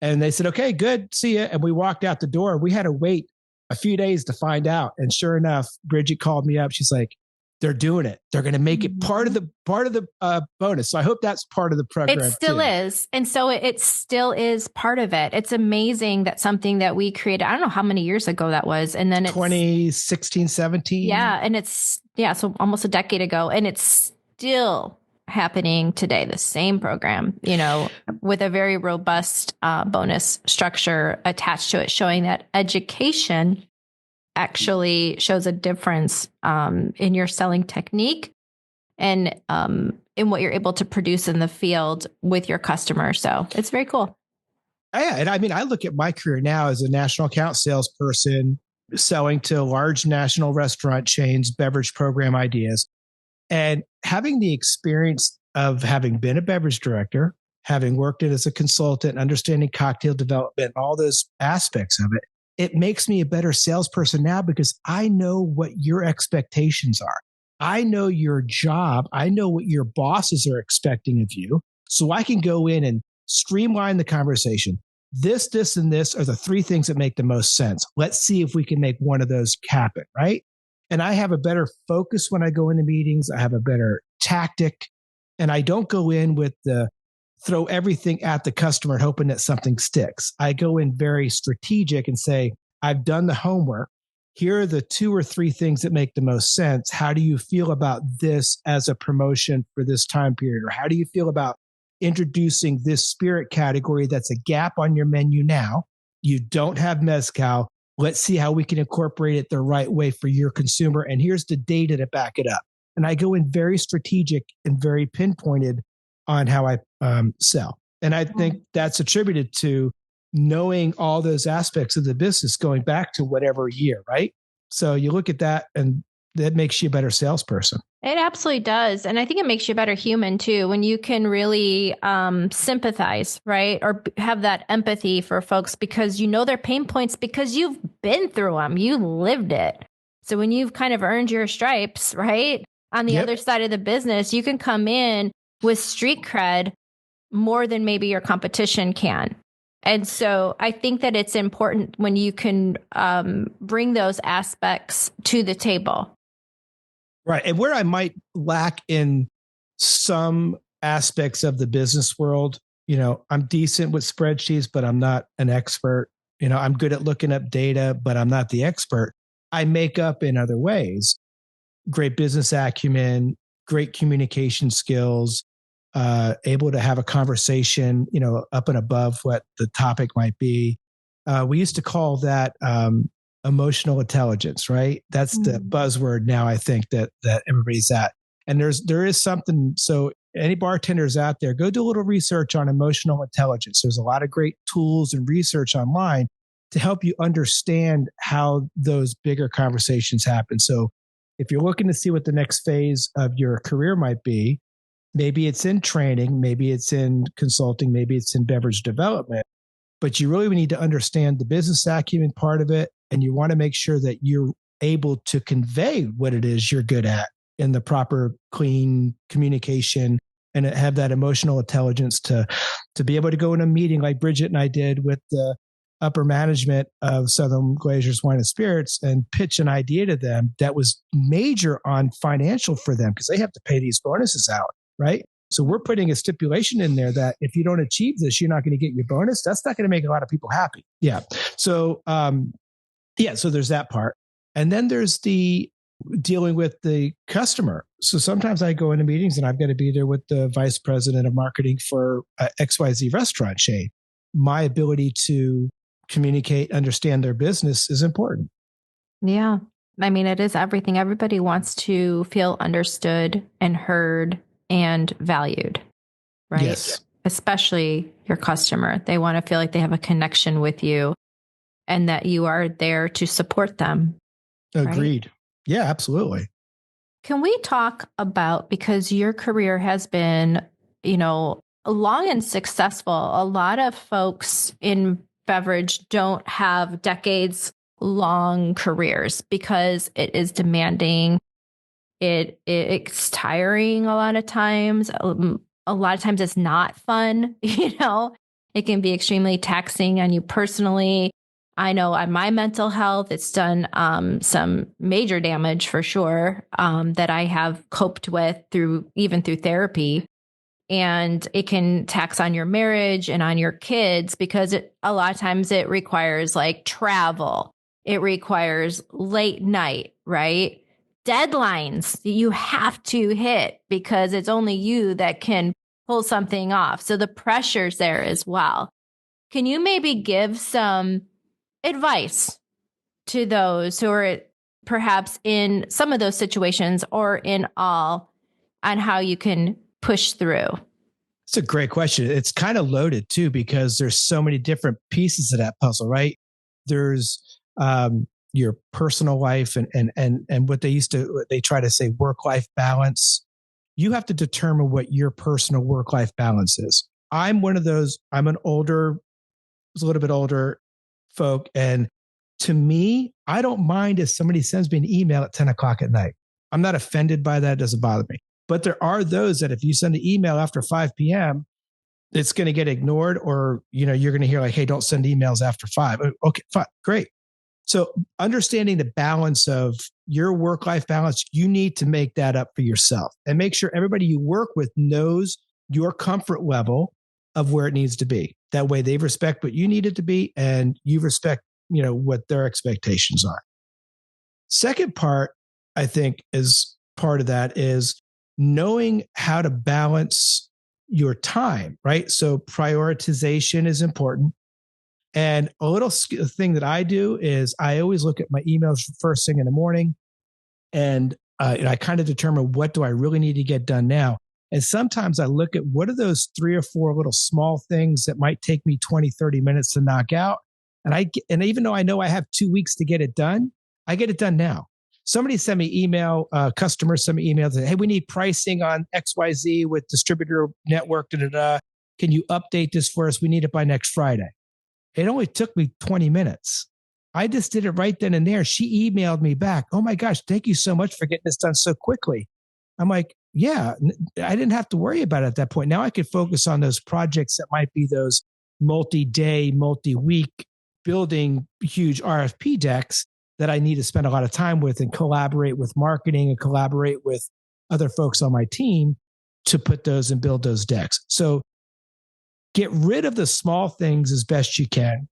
And they said, okay, good. See ya. And we walked out the door. We had to wait a few days to find out. And sure enough, Bridget called me up. She's like, they're doing it. They're going to make it part of the bonus. So I hope that's part of the program. It still is. And so it still is part of it. It's amazing that something that we created, I don't know how many years ago that was. And then it's 2016, 17. Yeah. And so almost a decade ago. And it's still happening today, the same program, with a very robust bonus structure attached to it, showing that education actually shows a difference in your selling technique and in what you're able to produce in the field with your customer. So it's very cool. Yeah, and I mean, I look at my career now as a national account salesperson selling to large national restaurant chains, beverage program ideas, and having the experience of having been a beverage director, having worked it as a consultant, understanding cocktail development, all those aspects of it. It makes me a better salesperson now because I know what your expectations are. I know your job. I know what your bosses are expecting of you. So I can go in and streamline the conversation. This, and this are the three things that make the most sense. Let's see if we can make one of those happen, right? And I have a better focus when I go into meetings. I have a better tactic, and I don't go in with the throw everything at the customer and hoping that something sticks. I go in very strategic and say, I've done the homework. Here are the two or three things that make the most sense. How do you feel about this as a promotion for this time period? Or how do you feel about introducing this spirit category that's a gap on your menu now? You don't have mezcal. Let's see how we can incorporate it the right way for your consumer. And here's the data to back it up. And I go in very strategic and very pinpointed on how I sell. And I think that's attributed to knowing all those aspects of the business going back to whatever year, right? So you look at that and that makes you a better salesperson. It absolutely does. And I think it makes you a better human too, when you can really sympathize, right? Or have that empathy for folks because you know their pain points because you've been through them, you lived it. So when you've kind of earned your stripes, right? On the other side of the business, you can come in with street cred more than maybe your competition can. And so I think that it's important when you can bring those aspects to the table. Right. And where I might lack in some aspects of the business world, I'm decent with spreadsheets, but I'm not an expert. I'm good at looking up data, but I'm not the expert. I make up in other ways. Great business acumen, great communication skills, able to have a conversation, up and above what the topic might be. We used to call that emotional intelligence, right? That's the buzzword now. I think that everybody's at, and there is something. So any bartenders out there, go do a little research on emotional intelligence. There's a lot of great tools and research online to help you understand how those bigger conversations happen. So if you're looking to see what the next phase of your career might be, maybe it's in training, maybe it's in consulting, maybe it's in beverage development, but you really need to understand the business acumen part of it. And you want to make sure that you're able to convey what it is you're good at in the proper, clean communication and have that emotional intelligence to be able to go in a meeting like Bridget and I did with the upper management of Southern Glazers Wine and Spirits and pitch an idea to them that was major on financial for them because they have to pay these bonuses out, right? So we're putting a stipulation in there that if you don't achieve this, you're not going to get your bonus. That's not going to make a lot of people happy. Yeah. So, so there's that part. And then there's the dealing with the customer. So sometimes I go into meetings and I've got to be there with the vice president of marketing for XYZ restaurant chain. My ability to communicate, understand their business is important. Yeah. I mean, it is everything. Everybody wants to feel understood and heard and valued, right? Yes. Especially your customer. They want to feel like they have a connection with you and that you are there to support them. Agreed. Right? Yeah, absolutely. Can we talk about, because your career has been, long and successful. A lot of folks in beverage don't have decades long careers because it is demanding. It's tiring a lot of times. A lot of times it's not fun. It can be extremely taxing on you personally. I know on my mental health, it's done some major damage for sure that I have coped with through therapy. And it can tax on your marriage and on your kids because a lot of times it requires like travel. It requires late night, right? Deadlines that you have to hit because it's only you that can pull something off. So the pressure's there as well. Can you maybe give some advice to those who are perhaps in some of those situations or in all on how you can push through? It's a great question. It's kind of loaded too, because there's so many different pieces of that puzzle, right? There's your personal life and what they try to say work-life balance. You have to determine what your personal work-life balance is. I'm one of those, I'm a little bit older folk. And to me, I don't mind if somebody sends me an email at 10 o'clock at night. I'm not offended by that. It doesn't bother me. But there are those that if you send an email after 5 p.m., it's going to get ignored, or, you're going to hear like, hey, don't send emails after 5. Okay, fine, great. So understanding the balance of your work-life balance, you need to make that up for yourself and make sure everybody you work with knows your comfort level of where it needs to be. That way they respect what you need it to be and you respect, what their expectations are. Second part, I think, is part of that is knowing how to balance your time, right? So prioritization is important. And a little thing that I do is I always look at my emails first thing in the morning, and I kind of determine what do I really need to get done now. And sometimes I look at what are those 3 or 4 little small things that might take me 20, 30 minutes to knock out. And even though I know I have 2 weeks to get it done, I get it done now. Somebody sent me email, customers sent me emails that, hey, we need pricing on XYZ with distributor network, Can you update this for us? We need it by next Friday. It only took me 20 minutes. I just did it right then and there. She emailed me back. Oh my gosh, thank you so much for getting this done so quickly. I'm like, yeah, I didn't have to worry about it at that point. Now I could focus on those projects that might be those multi-day, multi-week building huge RFP decks that I need to spend a lot of time with and collaborate with marketing and collaborate with other folks on my team to put those and build those decks. So get rid of the small things as best you can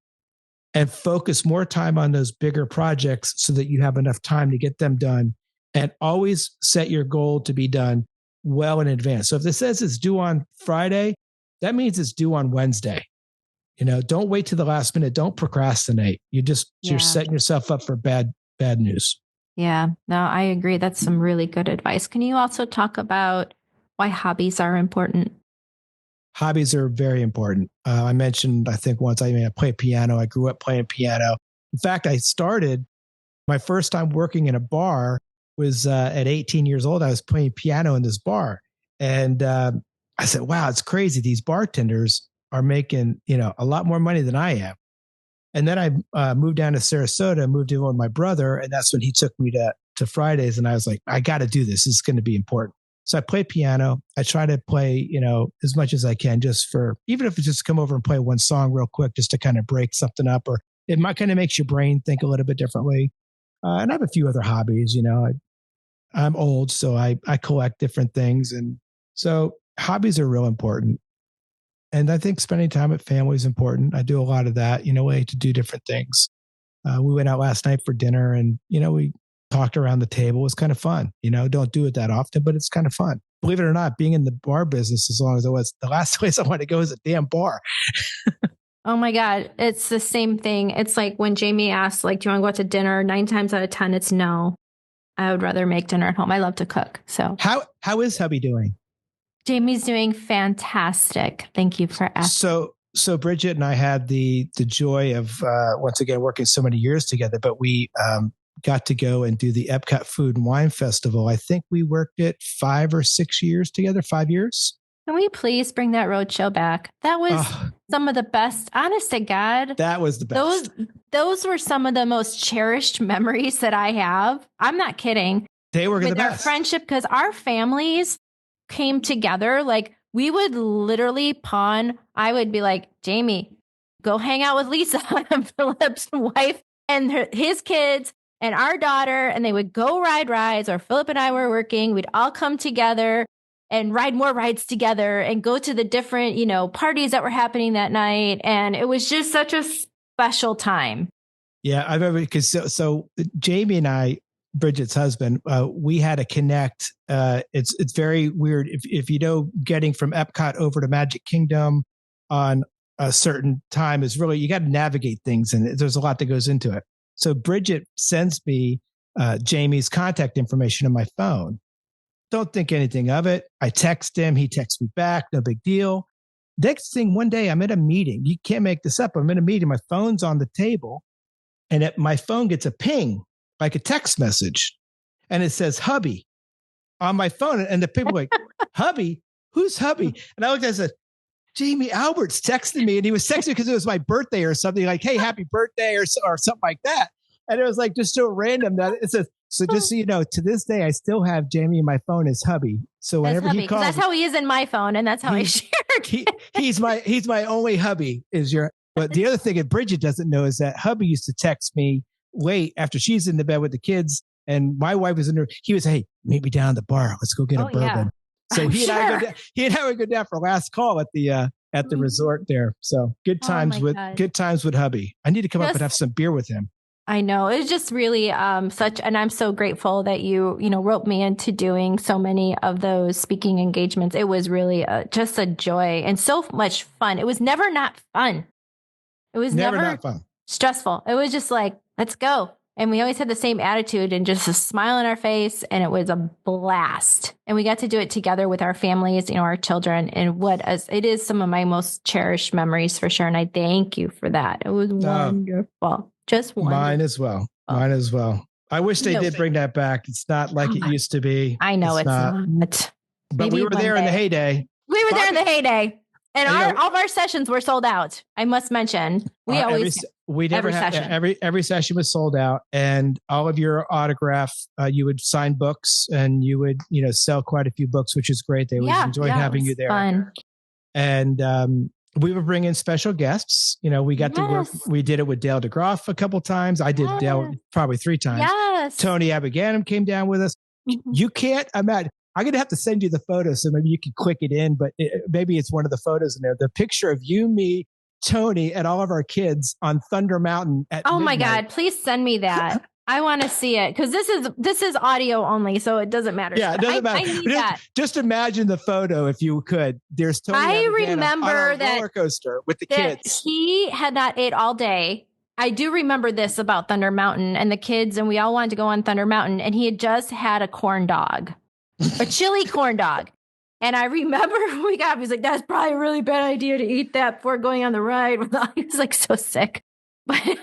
and focus more time on those bigger projects so that you have enough time to get them done, and always set your goal to be done well in advance. So if this says it's due on Friday, that means it's due on Wednesday. Don't wait to the last minute. Don't procrastinate. You're setting yourself up for bad news. Yeah, no, I agree. That's some really good advice. Can you also talk about why hobbies are important? Hobbies are very important. I mentioned, I think once, I play piano. I grew up playing piano. In fact, I started my first time working in a bar was at 18 years old. I was playing piano in this bar. And I said, wow, it's crazy. These bartenders are making, a lot more money than I am. And then I moved down to Sarasota, moved in with my brother. And that's when he took me to Fridays. And I was like, I got to do this. This is going to be important. So I play piano. I try to play, as much as I can, even if it's just come over and play one song real quick, just to kind of break something up, or it might kind of makes your brain think a little bit differently. And I have a few other hobbies, I'm old, so I collect different things. And so hobbies are real important. And I think spending time with family is important. I do a lot of that, way to do different things. We went out last night for dinner and, we talked around the table. It was kind of fun. Don't do it that often, but it's kind of fun. Believe it or not, being in the bar business as long as it was, the last place I want to go is a damn bar. Oh my God. It's the same thing. It's like when Jamie asks, like, do you want to go out to dinner? 9 times out of 10, it's no. I would rather make dinner at home. I love to cook. So how is hubby doing? Jamie's doing fantastic. Thank you for asking. So Bridget and I had the joy of once again working so many years together, but we got to go and do the Epcot Food and Wine Festival. I think we worked it 5 or 6 years together. 5 years. Can we please bring that roadshow back? That was some of the best. Honest to God, that was the best. Those were some of the most cherished memories that I have. I'm not kidding. They were the best. Our friendship, because our families came together. Like, we would literally pawn. I would be like, Jamie, go hang out with Lisa, Philip's wife, and his kids, and our daughter, and they would go ride rides, or Philip and I were working. We'd all come together and ride more rides together and go to the different, parties that were happening that night. And it was just such a special time. Yeah, I remember because so Jamie and I, Bridget's husband, we had to connect. It's very weird if getting from Epcot over to Magic Kingdom on a certain time is really, you got to navigate things, and there's a lot that goes into it. So Bridget sends me Jamie's contact information on my phone. Don't think anything of it. I text him. He texts me back. No big deal. Next thing, one day I'm at a meeting. You can't make this up. I'm in a meeting. My phone's on the table and my phone gets a ping, like a text message. And it says hubby on my phone. And the people are like, hubby? Who's hubby? And I looked at it and said, Jamie Albert's texted me. And he was texting because it was my birthday or something, like, hey, happy birthday or something like that. And it was like just so random that it says, so just so you know, to this day, I still have Jamie in my phone as hubby. So whenever he calls, that's how he is in my phone, and that's how I shared. He's my only hubby. But the other thing that Bridget doesn't know is that hubby used to text me late after she's in the bed with the kids, and my wife was in there. He was, hey, meet me down at the bar. Let's go get a bourbon. Yeah. So he and I would go down for a last call at the resort there. So good times with hubby. I need to come up and have some beer with him. I know. It's just really and I'm so grateful that you roped me into doing so many of those speaking engagements. It was really just a joy and so much fun. It was never not fun. It was never not fun. Stressful. It was just like, let's go. And we always had the same attitude and just a smile on our face. And it was a blast. And we got to do it together with our families, our children. And it is some of my most cherished memories for sure. And I thank you for that. It was wonderful. Just wonderful. Mine as well. I wish they did bring that back. It's not like it used to be. I know it's not. But we were there in the heyday. And all of our sessions were sold out. I must mention, every session was sold out, and all of your autograph, you would sign books, and you would sell quite a few books, which is great. They always enjoyed having you there. Fun. And we would bring in special guests. We got to work. We did it with Dale DeGroff a couple times. I did Dale probably 3 times. Yes. Tony Abiganum came down with us. Mm-hmm. You can't imagine. I'm going to have to send you the photo so maybe you can click it in, but maybe it's one of the photos in there. The picture of you, me, Tony, and all of our kids on Thunder Mountain at midnight. My God, please send me that. I want to see it because this is audio only, so it doesn't matter. Yeah, it doesn't matter. I need that. Just imagine the photo if you could. There's Tony. I remember on a roller coaster with the kids. He had not ate all day. I do remember this about Thunder Mountain and the kids, and we all wanted to go on Thunder Mountain, and he had just had a corn dog. A chili corn dog. And I remember when we got up, he was like, that's probably a really bad idea to eat that before going on the ride. He was like so sick. But it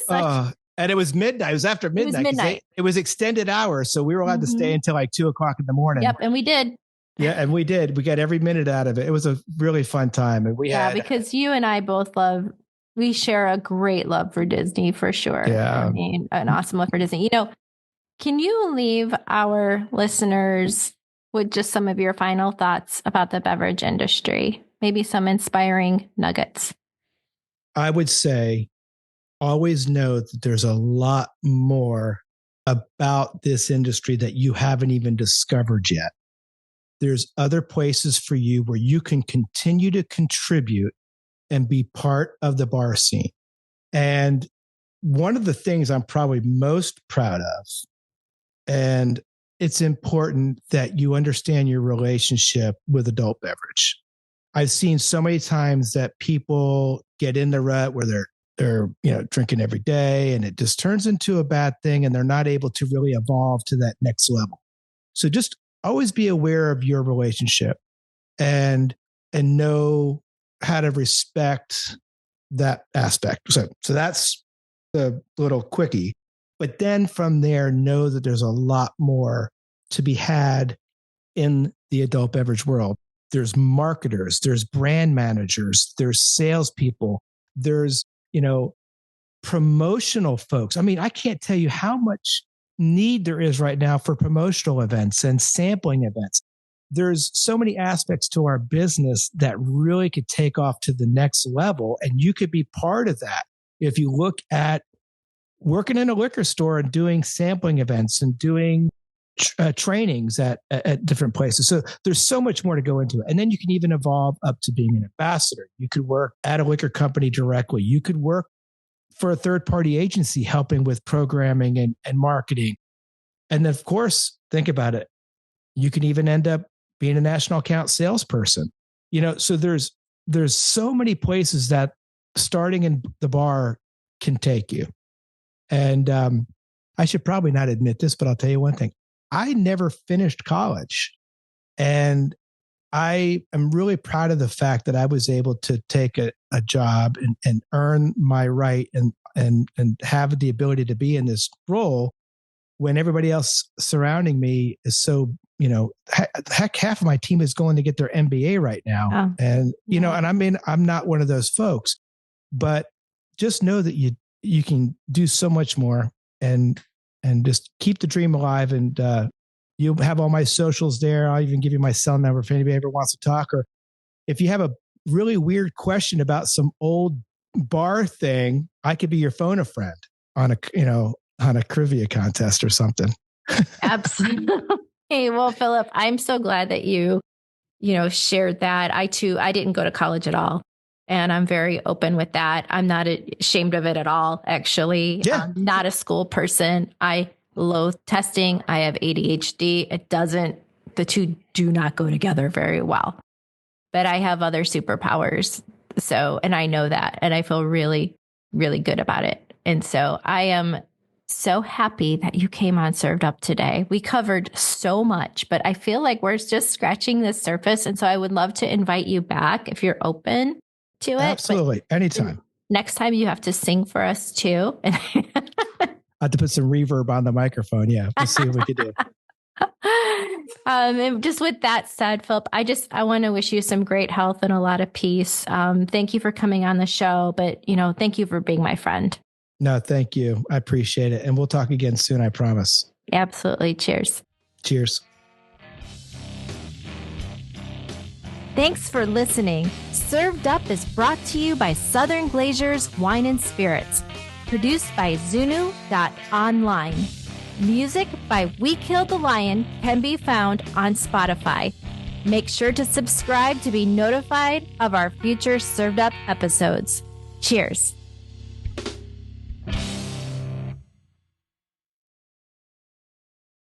was and it was midnight. It was after midnight. It was extended hours. So we were allowed to stay until like 2:00 in the morning. Yep. And we did. Yeah. And we did. We got every minute out of it. It was a really fun time. And because you and I both we share a great love for Disney for sure. Yeah. I mean, an awesome love for Disney. Can you leave our listeners with just some of your final thoughts about the beverage industry? Maybe some inspiring nuggets. I would say always know that there's a lot more about this industry that you haven't even discovered yet. There's other places for you where you can continue to contribute and be part of the bar scene. And one of the things I'm probably most proud of, and it's important that you understand your relationship with adult beverage. I've seen so many times that people get in the rut where they're drinking every day, and it just turns into a bad thing, and they're not able to really evolve to that next level. So just always be aware of your relationship and know how to respect that aspect. So that's the little quickie. But then from there, know that there's a lot more to be had in the adult beverage world. There's marketers, there's brand managers, there's salespeople, there's, promotional folks. I mean, I can't tell you how much need there is right now for promotional events and sampling events. There's so many aspects to our business that really could take off to the next level. And you could be part of that. If you look at working in a liquor store and doing sampling events and doing trainings at different places. So there's so much more to go into it. And then you can even evolve up to being an ambassador. You could work at a liquor company directly. You could work for a third-party agency helping with programming and marketing. And then, of course, think about it. You can even end up being a national account salesperson. So there's so many places that starting in the bar can take you. And I should probably not admit this, but I'll tell you one thing. I never finished college. And I am really proud of the fact that I was able to take a job and earn my right and have the ability to be in this role when everybody else surrounding me is so, heck, half of my team is going to get their MBA right now. Oh, and, and I mean, I'm not one of those folks, but just know that you can do so much more and just keep the dream alive. And, you'll have all my socials there. I'll even give you my cell number if anybody ever wants to talk, or if you have a really weird question about some old bar thing, I could be your phone a friend on a trivia contest or something. absolutely. Hey, well, Philip, I'm so glad that you shared that. I didn't go to college at all. And I'm very open with that. I'm not ashamed of it at all, actually. Yeah. I'm not a school person. I loathe testing. I have ADHD. The two do not go together very well. But I have other superpowers. And I know that. And I feel really, really good about it. And so I am so happy that you came on Served Up today. We covered so much, but I feel like we're just scratching the surface. And so I would love to invite you back if you're open to it. Absolutely. Anytime. Next time you have to sing for us too. I have to put some reverb on the microphone. Yeah. We'll see what we can do. And just with that said, Philip, I want to wish you some great health and a lot of peace. Thank you for coming on the show, but thank you for being my friend. No, thank you. I appreciate it. And we'll talk again soon. I promise. Absolutely. Cheers. Cheers. Thanks for listening. Served Up is brought to you by Southern Glazer's Wine and Spirits. Produced by Zunu.online. Music by We Killed the Lion can be found on Spotify. Make sure to subscribe to be notified of our future Served Up episodes. Cheers.